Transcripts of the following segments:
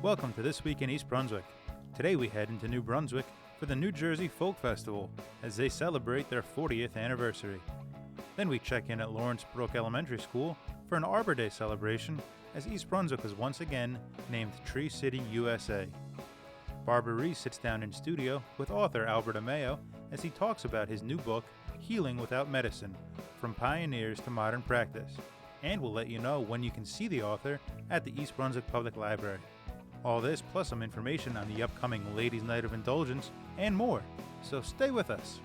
Welcome to This Week in East Brunswick. Today we head into New Brunswick for the New Jersey Folk Festival as they celebrate their 40th anniversary. Then we check in at Lawrence Brook Elementary School for an Arbor Day celebration as East Brunswick is once again named Tree City, USA. Barbara Reese sits down in studio with author Albert Amao as he talks about his new book, Healing Without Medicine, From Pioneers to Modern Practice, and we'll let you know when you can see the author at the East Brunswick Public Library. All this plus some information on the upcoming Ladies' Night of Indulgence and more, so stay with us.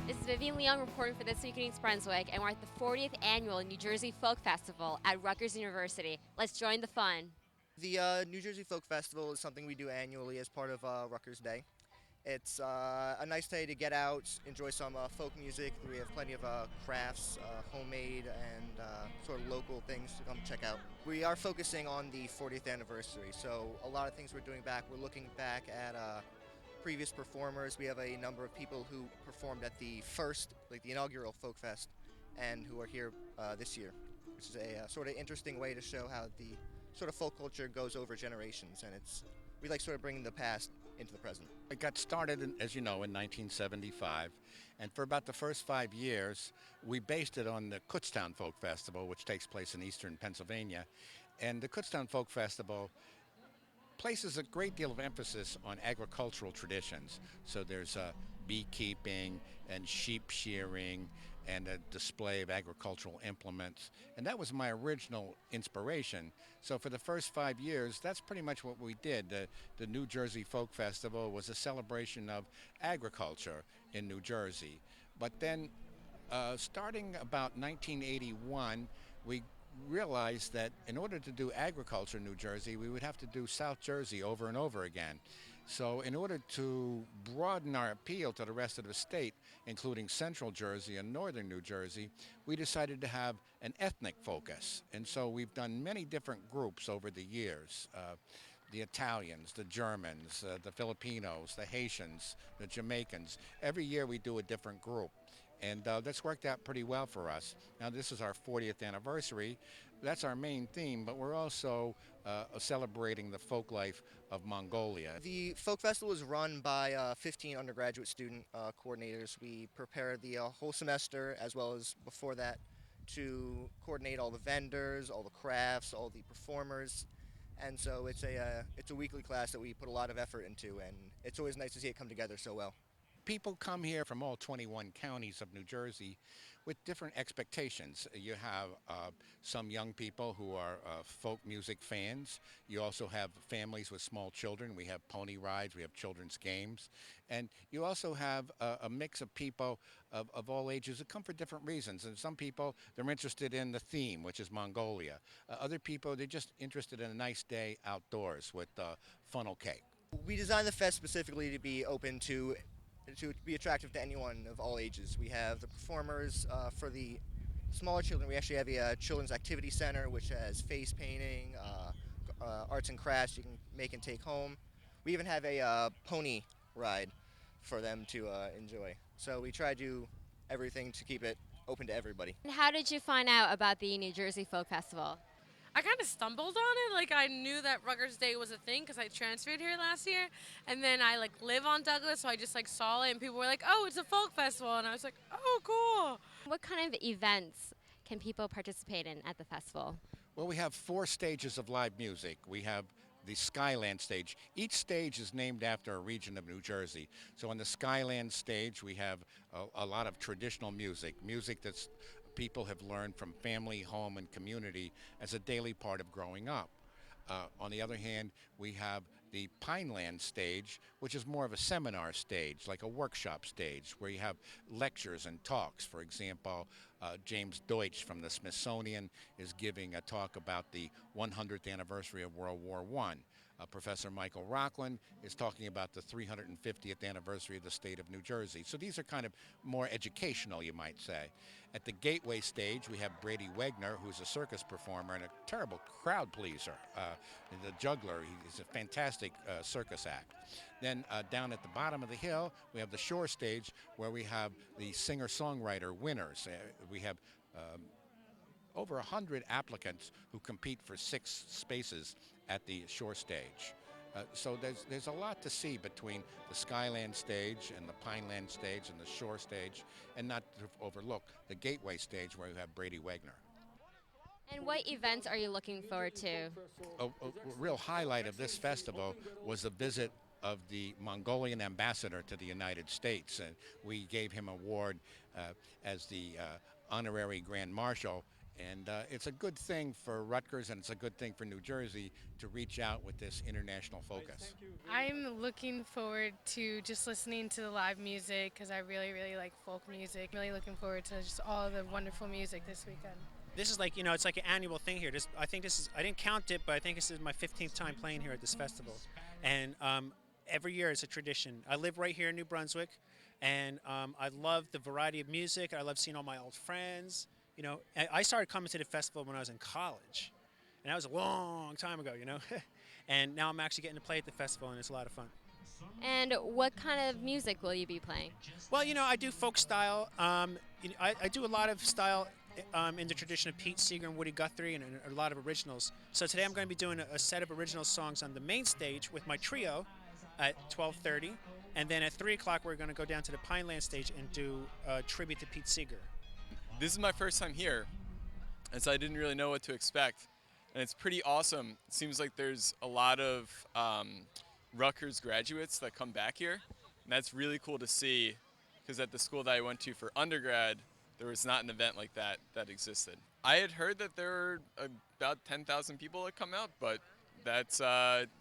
This is Vivian Leung reporting for This Week in East Brunswick, and we're at the 40th Annual New Jersey Folk Festival at Rutgers University. Let's join the fun. The New Jersey Folk Festival is something we do annually as part of Rutgers Day. It's a nice day to get out, enjoy some folk music. We have plenty of crafts, homemade, and sort of local things to come check out. We are focusing on the 40th anniversary, so a lot of things we're doing back. We're looking back at previous performers. We have a number of people who performed at the inaugural Folk Fest, and who are here this year, which is a sort of interesting way to show how the sort of folk culture goes over generations, and we like sort of bringing the past into the present. It got started, as you know, in 1975, and for about the first 5 years, we based it on the Kutztown Folk Festival, which takes place in eastern Pennsylvania. And the Kutztown Folk Festival places a great deal of emphasis on agricultural traditions. So there's beekeeping and sheep shearing and a display of agricultural implements. And that was my original inspiration. So for the first 5 years, that's pretty much what we did. The New Jersey Folk Festival was a celebration of agriculture in New Jersey. But then starting about 1981, we realized that in order to do agriculture in New Jersey, we would have to do South Jersey over and over again. So in order to broaden our appeal to the rest of the state, including Central Jersey and Northern New Jersey, we decided to have an ethnic focus. And so we've done many different groups over the years. The Italians, the Germans, the Filipinos, the Haitians, the Jamaicans. Every year we do a different group. And that's worked out pretty well for us. Now this is our 40th anniversary. That's our main theme, but we're also celebrating the folk life of Mongolia. The Folk Festival is run by 15 undergraduate student coordinators. We prepare the whole semester, as well as before that, to coordinate all the vendors, all the crafts, all the performers. And so it's a weekly class that we put a lot of effort into, and it's always nice to see it come together so well. People come here from all 21 counties of New Jersey with different expectations. You have some young people who are folk music fans. You also have families with small children. We have pony rides, we have children's games. And you also have a mix of people of all ages that come for different reasons. And some people, they're interested in the theme, which is Mongolia. Other people, they're just interested in a nice day outdoors with funnel cake. We designed the fest specifically to be open to be attractive to anyone of all ages. We have the performers for the smaller children. We actually have a children's activity center, which has face painting, arts and crafts you can make and take home. We even have a pony ride for them to enjoy. So we try to do everything to keep it open to everybody. And how did you find out about the New Jersey Folk Festival? I kind of stumbled on it. Like, I knew that Rutgers Day was a thing because I transferred here last year. And then I, live on Douglas, so I just, saw it. And people were like, oh, it's a folk festival. And I was like, oh, cool. What kind of events can people participate in at the festival? Well, we have 4 stages of live music. We have the Skyland stage. Each stage is named after a region of New Jersey. So on the Skyland stage, we have a lot of traditional music that's people have learned from family, home, and community as a daily part of growing up. On the other hand, we have the Pineland stage, which is more of a seminar stage, like a workshop stage, where you have lectures and talks. For example, James Deutsch from the Smithsonian is giving a talk about the 100th anniversary of World War I. Professor Michael Rockland is talking about the 350th anniversary of the state of New Jersey. So these are kind of more educational, you might say. At the Gateway stage, we have Brady Wegner, who's a circus performer and a terrible crowd pleaser. The juggler, he's a fantastic circus act. Then down at the bottom of the hill, we have the Shore stage, where we have the singer-songwriter winners. We have over 100 applicants who compete for 6 spaces at the shore stage. So there's a lot to see between the Skyland stage and the Pineland stage and the shore stage, and not to overlook the Gateway stage where you have Brady Wagner. And what events are you looking forward to? A real highlight of this festival was the visit of the Mongolian ambassador to the United States, and we gave him an award as the honorary Grand Marshal. And it's a good thing for Rutgers, and it's a good thing for New Jersey to reach out with this international focus. I'm looking forward to just listening to the live music because I really, really like folk music. Really looking forward to just all the wonderful music this weekend. This is like, it's like an annual thing here. I didn't count it, but I think this is my 15th time playing here at this festival. And every year it's a tradition. I live right here in New Brunswick, and I love the variety of music. I love seeing all my old friends. I started coming to the festival when I was in college, and that was a long time ago, and now I'm actually getting to play at the festival, and it's a lot of fun. And what kind of music will you be playing? Well, I do folk style. I do a lot of style in the tradition of Pete Seeger and Woody Guthrie, and a lot of originals. So today I'm going to be doing a set of original songs on the main stage with my trio at 12:30, and then at 3 o'clock we're going to go down to the Pineland stage and do a tribute to Pete Seeger. This is my first time here, and so I didn't really know what to expect. And it's pretty awesome. It seems like there's a lot of Rutgers graduates that come back here, and that's really cool to see, because at the school that I went to for undergrad, there was not an event like that existed. I had heard that there were about 10,000 people that come out, but that's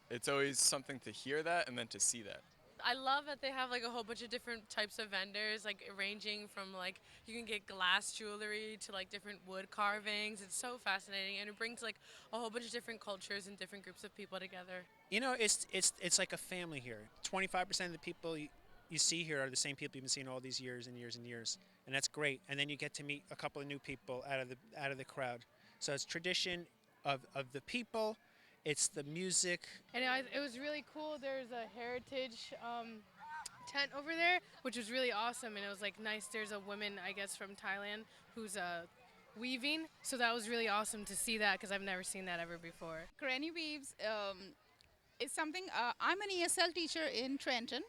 it's always something to hear that and then to see that. I love that they have like a whole bunch of different types of vendors, like ranging from like you can get glass jewelry to like different wood carvings. It's so fascinating, and it brings like a whole bunch of different cultures and different groups of people together. It's like a family here. 25% of the people you see here are the same people you've been seeing all these years and years and years, and that's great. And then you get to meet a couple of new people out of the crowd. So it's tradition of the people. It's the music. And it was really cool. There's a heritage tent over there, which was really awesome. And it was like nice. There's a woman, I guess, from Thailand who's weaving. So that was really awesome to see that, because I've never seen that ever before. Granny Weaves is something, I'm an ESL teacher in Trenton.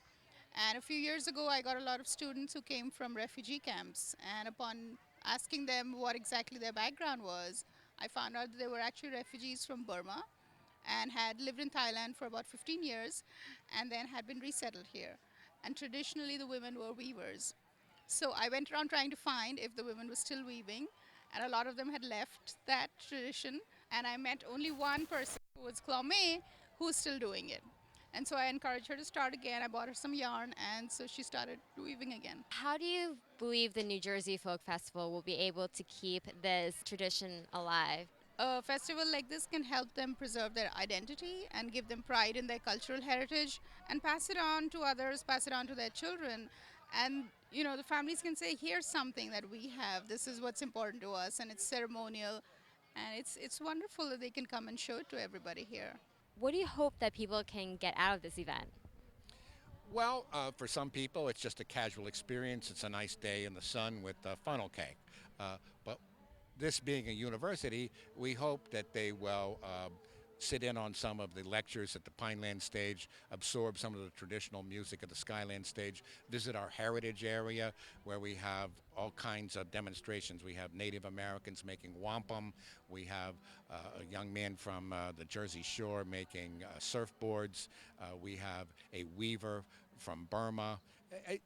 And a few years ago, I got a lot of students who came from refugee camps. And upon asking them what exactly their background was, I found out that they were actually refugees from Burma and had lived in Thailand for about 15 years and then had been resettled here. And traditionally, the women were weavers. So I went around trying to find if the women were still weaving, and a lot of them had left that tradition. And I met only one person, who was Claude, who's still doing it. And so I encouraged her to start again. I bought her some yarn, and so she started weaving again. How do you believe the New Jersey Folk Festival will be able to keep this tradition alive? A festival like this can help them preserve their identity and give them pride in their cultural heritage and pass it on to others, pass it on to their children. And, the families can say, here's something that we have. This is what's important to us, and it's ceremonial. And it's wonderful that they can come and show it to everybody here. What do you hope that people can get out of this event? Well, for some people, it's just a casual experience. It's a nice day in the sun with funnel cake. But this being a university, we hope that they will sit in on some of the lectures at the Pineland stage, absorb some of the traditional music at the Skyland stage, visit our heritage area where we have all kinds of demonstrations. We have Native Americans making wampum. We have a young man from the Jersey Shore making surfboards. We have a weaver from Burma.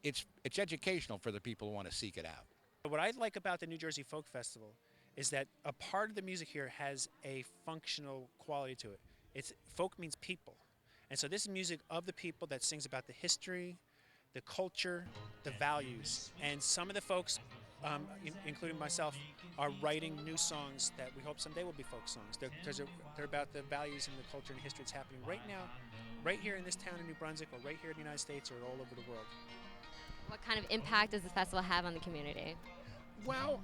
It's educational for the people who want to seek it out. What I like about the New Jersey Folk Festival is that a part of the music here has a functional quality to it. Folk means people. And so this is music of the people that sings about the history, the culture, the values. And some of the folks, including myself, are writing new songs that we hope someday will be folk songs. They're about the values and the culture and history that's happening right now, right here in this town in New Brunswick, or right here in the United States, or all over the world. What kind of impact does the festival have on the community? Well,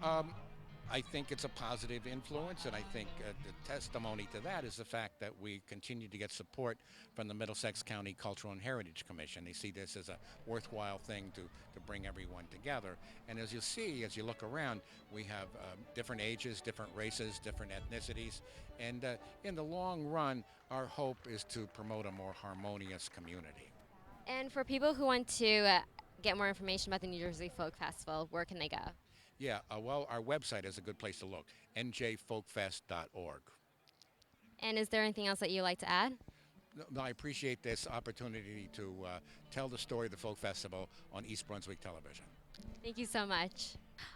I think it's a positive influence, and I think the testimony to that is the fact that we continue to get support from the Middlesex County Cultural and Heritage Commission. They see this as a worthwhile thing to bring everyone together. And as you see, as you look around, we have different ages, different races, different ethnicities, and in the long run, our hope is to promote a more harmonious community. And for people who want to get more information about the New Jersey Folk Festival, where can they go? Yeah, well, our website is a good place to look, njfolkfest.org. And is there anything else that you'd like to add? No, I appreciate this opportunity to tell the story of the Folk Festival on East Brunswick Television. Thank you so much.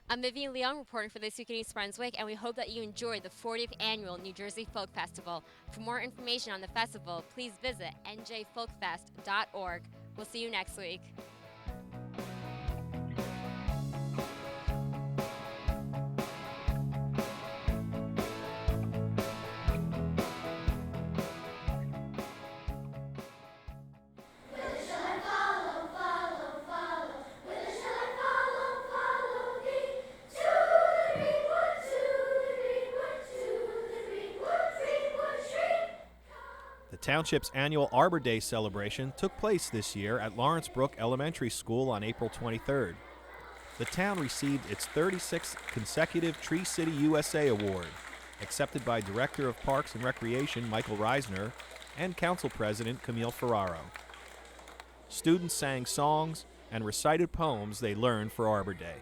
I'm Vivian Leon reporting for This Week in East Brunswick, and we hope that you enjoyed the 40th Annual New Jersey Folk Festival. For more information on the festival, please visit njfolkfest.org. We'll see you next week. The township's annual Arbor Day celebration took place this year at Lawrence Brook Elementary School on April 23rd. The town received its 36th consecutive Tree City USA Award, accepted by Director of Parks and Recreation Michael Reisner and Council President Camille Ferraro. Students sang songs and recited poems they learned for Arbor Day.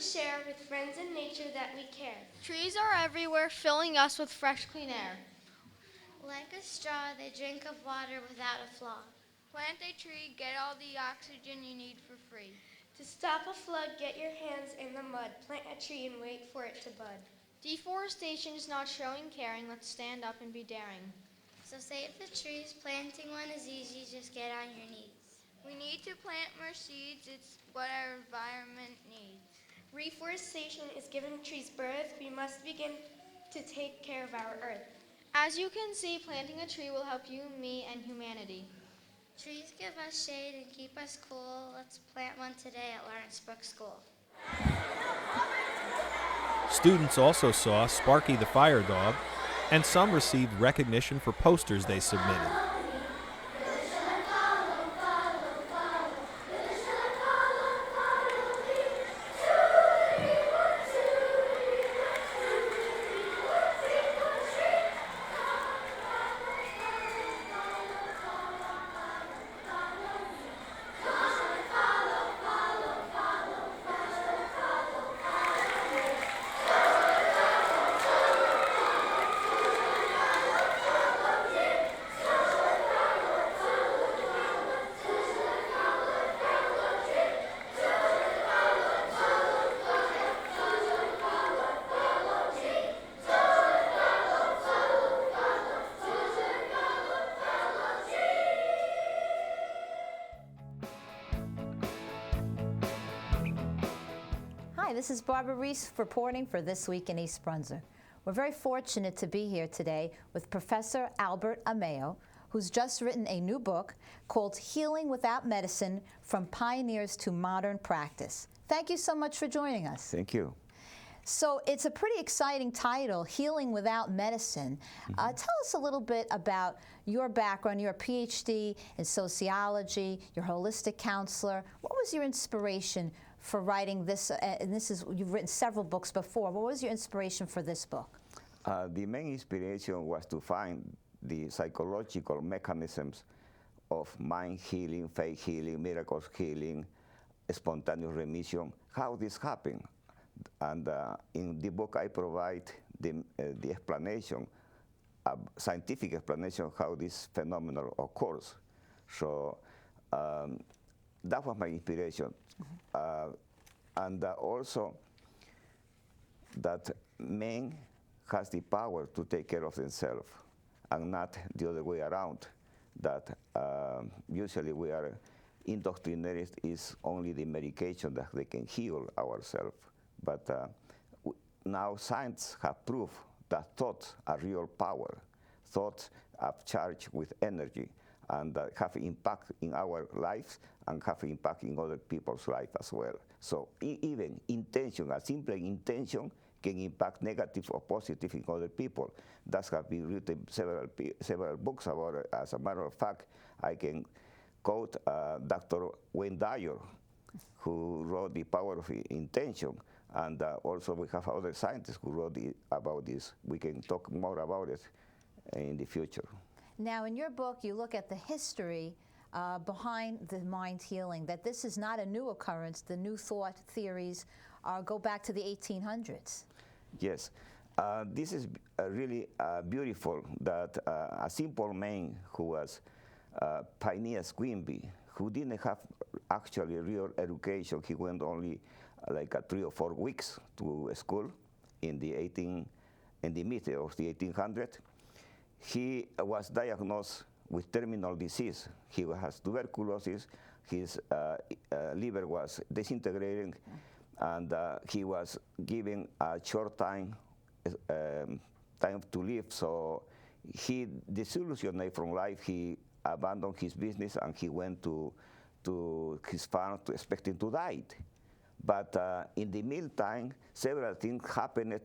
share with friends and nature that we care. Trees are everywhere, filling us with fresh, clean air. Like a straw, they drink of water without a flaw. Plant a tree, get all the oxygen you need for free. To stop a flood, get your hands in the mud. Plant a tree and wait for it to bud. Deforestation is not showing caring. Let's stand up and be daring. So save the trees. Planting one is easy. Just get on your knees. We need to plant more seeds. It's what our environment needs. Reforestation is giving trees birth. We must begin to take care of our earth. As you can see, planting a tree will help you, me, and humanity. Trees give us shade and keep us cool. Let's plant one today at Lawrence Brook School. Students also saw Sparky the Fire Dog, and some received recognition for posters they submitted. Hi, this is Barbara Reese reporting for This Week in East Brunswick. We're very fortunate to be here today with Professor Albert Amao, who's just written a new book called Healing Without Medicine, From Pioneers to Modern Practice. Thank you so much for joining us. Thank you. So it's a pretty exciting title, Healing Without Medicine. Tell us a little bit about your background. You're a PhD in sociology, you're a holistic counselor. What was your inspiration for writing this? And this is, you've written several books before. What was your inspiration for this book? The main inspiration was to find the psychological mechanisms of mind healing, faith healing, miracles healing, spontaneous remission, how this happened. And in the book, I provide the explanation, scientific explanation of how this phenomenon occurs. So that was my inspiration. And also that men has the power to take care of themselves and not the other way around, that usually we are indoctrinated is only the medication that they can heal ourselves. But now science have proved that thoughts are real power. Thoughts are charged with energy and have impact in our lives and have impact in other people's life as well. So even intention, a simple intention can impact negative or positive in other people. That have been written several books about it. As a matter of fact, I can quote Dr. Wayne Dyer, who wrote The Power of Intention. And also we have other scientists who wrote about this. We can talk more about it in the future. Now, in your book, you look at the history behind the mind healing, that this is not a new occurrence. The new thought theories go back to the 1800s. Yes. This is really beautiful that a simple man who was Phineas Quimby, who didn't have actually real education, he went only like 3 or 4 weeks to school in the mid of the 1800s. He was diagnosed with terminal disease. He has tuberculosis, his liver was disintegrating, and he was given a short time to live. So he disillusioned from life. He abandoned his business and he went to his farm expecting to die. But in the meantime, several things happened,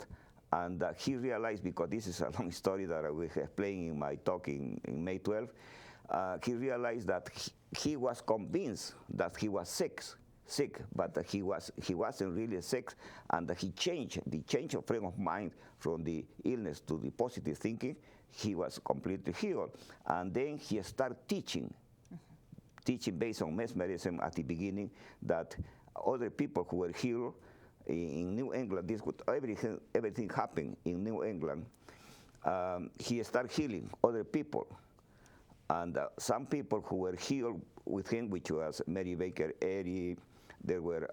and he realized, because this is a long story that I will explain in my talk in May 12, he realized that he was convinced that he was sick, but he wasn't really sick, and he changed of frame of mind from the illness to the positive thinking. He was completely healed, and then he started teaching based on mesmerism at the beginning, that other people who were healed in New England, everything happened in New England. He started healing other people. And some people who were healed with him, which was Mary Baker Eddy, there were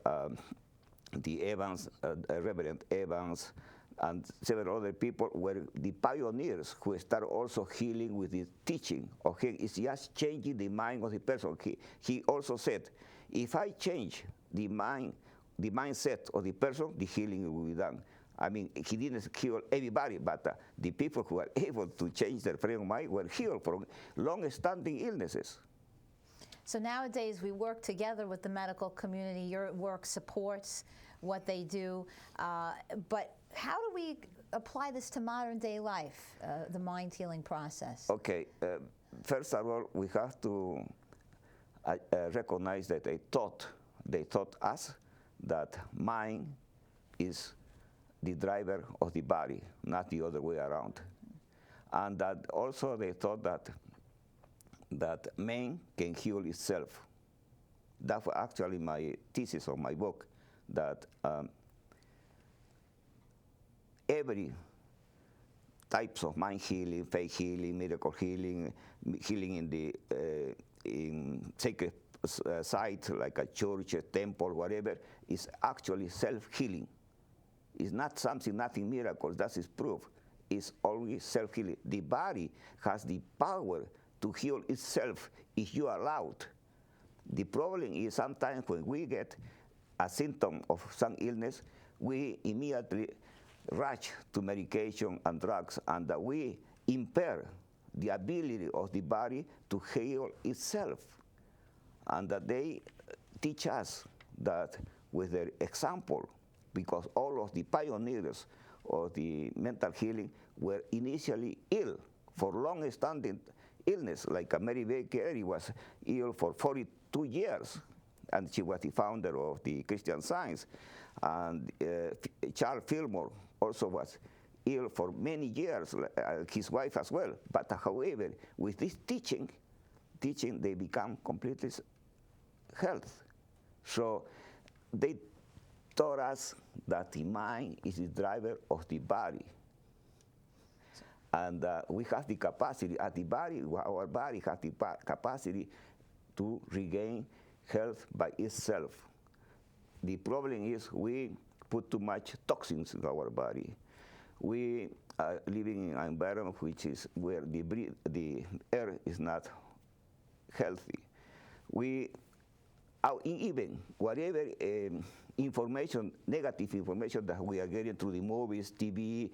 the Evans, Reverend Evans, and several other people were the pioneers who started also healing with the teaching. Okay, it's just changing the mind of the person. He also said, if I change the mindset of the person, the healing will be done. I mean, he didn't heal everybody, but the people who were able to change their frame of mind were healed from long-standing illnesses. So nowadays we work together with the medical community. Your work supports what they do, but how do we apply this to modern day life, the mind healing process? Okay, first of all, we have to recognize that they taught us that mind is the driver of the body, not the other way around. And that also they thought that man can heal itself. That was actually my thesis of my book, that every types of mind healing, faith healing, miracle healing, healing in the in sacred sites like a church, a temple, whatever, is actually self-healing. It's not something, nothing miracle. That is proof. It's always self-healing. The body has the power to heal itself if you allow it. The problem is sometimes when we get a symptom of some illness, we immediately rush to medication and drugs, and we impair the ability of the body to heal itself. And that they teach us that with their example, because all of the pioneers of the mental healing were initially ill for long-standing illness, like Mary Baker was ill for 42 years, and she was the founder of the Christian Science. And Charles Fillmore also was ill for many years, his wife as well. But however, with this teaching, they become completely healthy. So they taught us that the mind is the driver of the body. And we have the capacity, our body has the capacity to regain health by itself. The problem is we put too much toxins in our body. We are living in an environment which is where the air is not healthy. Even whatever information, negative information that we are getting through the movies, TV,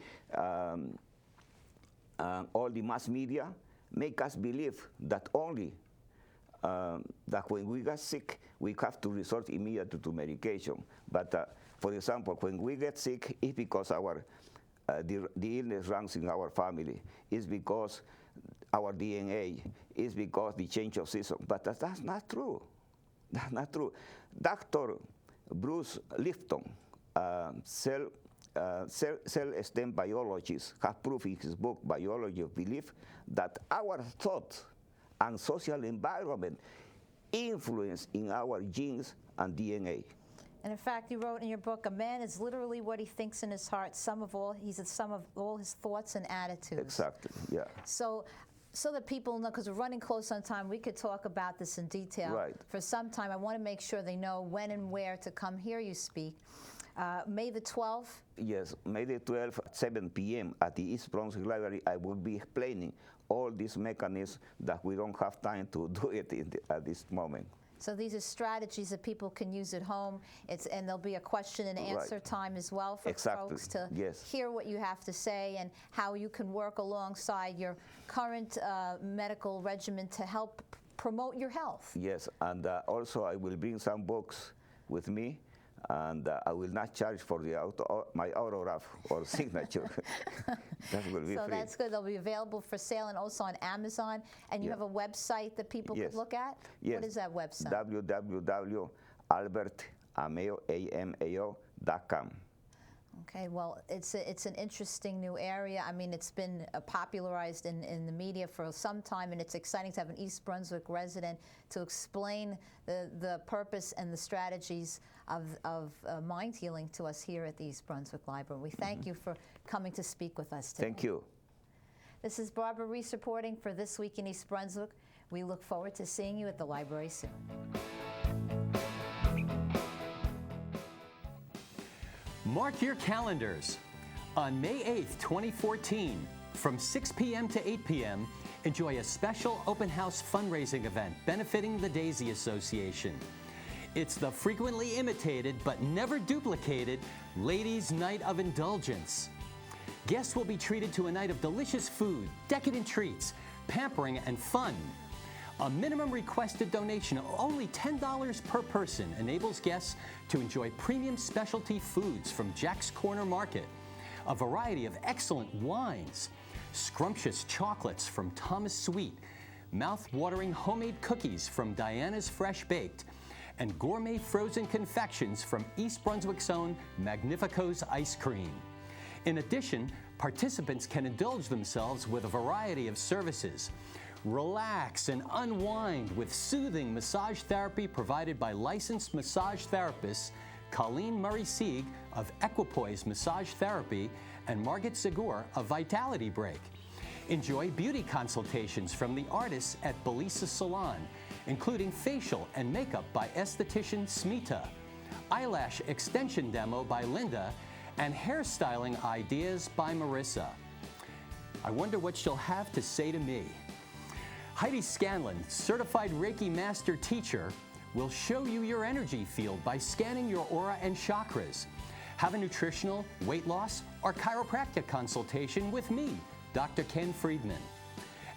all the mass media, make us believe that only that when we get sick, we have to resort immediately to medication. But for example, when we get sick, it's because the illness runs in our family. It's because our DNA. It's because the change of season. But that's not true. That's not true. Dr. Bruce Lipton, cell stem biologist, has proved in his book, Biology of Belief, that our thoughts and social environment influence in our genes and DNA. And in fact, you wrote in your book, a man is literally what he thinks in his heart. He's the sum of all his thoughts and attitudes. Exactly, yeah. So that people know, because we're running close on time, we could talk about this in detail. Right. For some time, I want to make sure they know when and where to come hear you speak. May the 12th? Yes, May the 12th at 7 p.m. at the East Brunswick Library, I will be explaining all these mechanisms that we don't have time to do it at this moment. So these are strategies that people can use at home. And there'll be a question and answer time as well for folks to hear what you have to say and how you can work alongside your current medical regimen to help promote your health. Yes, and also I will bring some books with me, and I will not charge for my autograph or signature. That will be free. So that's good. They'll be available for sale and also on Amazon. And you have a website that people could look at? Yes. What is that website? www.albertamao.com. Okay, well, it's an interesting new area. I mean, it's been popularized in the media for some time, and it's exciting to have an East Brunswick resident to explain the purpose and the strategies of mind healing to us here at the East Brunswick Library. We thank you for coming to speak with us today. Thank you. This is Barbara Reese reporting for This Week in East Brunswick. We look forward to seeing you at the library soon. Mark your calendars. On May 8th, 2014, from 6 p.m. to 8 p.m., enjoy a special open house fundraising event benefiting the Daisy Association. It's the frequently imitated but never duplicated Ladies' Night of Indulgence. Guests will be treated to a night of delicious food, decadent treats, pampering, and fun. A minimum requested donation of only $10 per person enables guests to enjoy premium specialty foods from Jack's Corner Market, a variety of excellent wines, scrumptious chocolates from Thomas Sweet, mouth-watering homemade cookies from Diana's Fresh Baked, and gourmet frozen confections from East Brunswick's own Magnifico's Ice Cream. In addition, participants can indulge themselves with a variety of services. Relax and unwind with soothing massage therapy provided by licensed massage therapists Colleen Murray-Sieg of Equipoise Massage Therapy and Margaret Segur of Vitality Break. Enjoy beauty consultations from the artists at Belisa Salon, including facial and makeup by esthetician Smita, eyelash extension demo by Linda, and hairstyling ideas by Marissa. I wonder what she'll have to say to me. Heidi Scanlon, certified Reiki master teacher, will show you your energy field by scanning your aura and chakras. Have a nutritional, weight loss, or chiropractic consultation with me, Dr. Ken Friedman.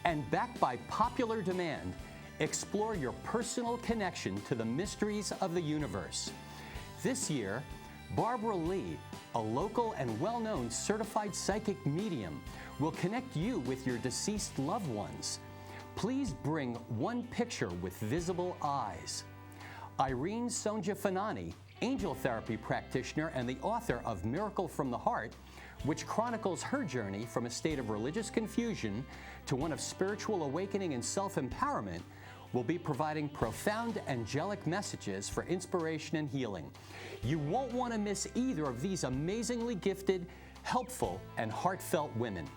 And backed by popular demand, explore your personal connection to the mysteries of the universe. This year, Barbara Lee, a local and well-known certified psychic medium, will connect you with your deceased loved ones. Please bring one picture with visible eyes. Irene Sonja Fanani, angel therapy practitioner and the author of Miracle from the Heart, which chronicles her journey from a state of religious confusion to one of spiritual awakening and self-empowerment, will be providing profound angelic messages for inspiration and healing. You won't want to miss either of these amazingly gifted, helpful, and heartfelt women.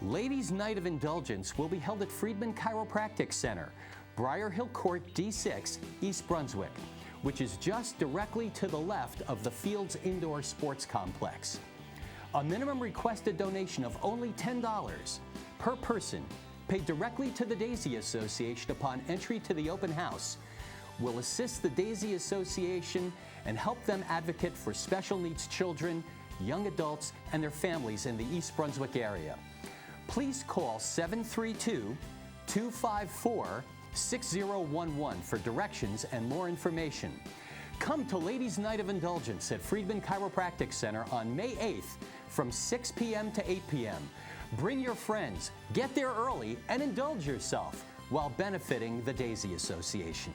Ladies' Night of Indulgence will be held at Friedman Chiropractic Center, Briar Hill Court, D6, East Brunswick, which is just directly to the left of the Fields Indoor Sports Complex. A minimum requested donation of only $10 per person, paid directly to the Daisy Association upon entry to the open house, will assist the Daisy Association and help them advocate for special needs children, young adults, and their families in the East Brunswick area. Please call 732-254-6011 for directions and more information. Come to Ladies' Night of Indulgence at Friedman Chiropractic Center on May 8th from 6 p.m. to 8 p.m. Bring your friends, get there early, and indulge yourself while benefiting the Daisy Association.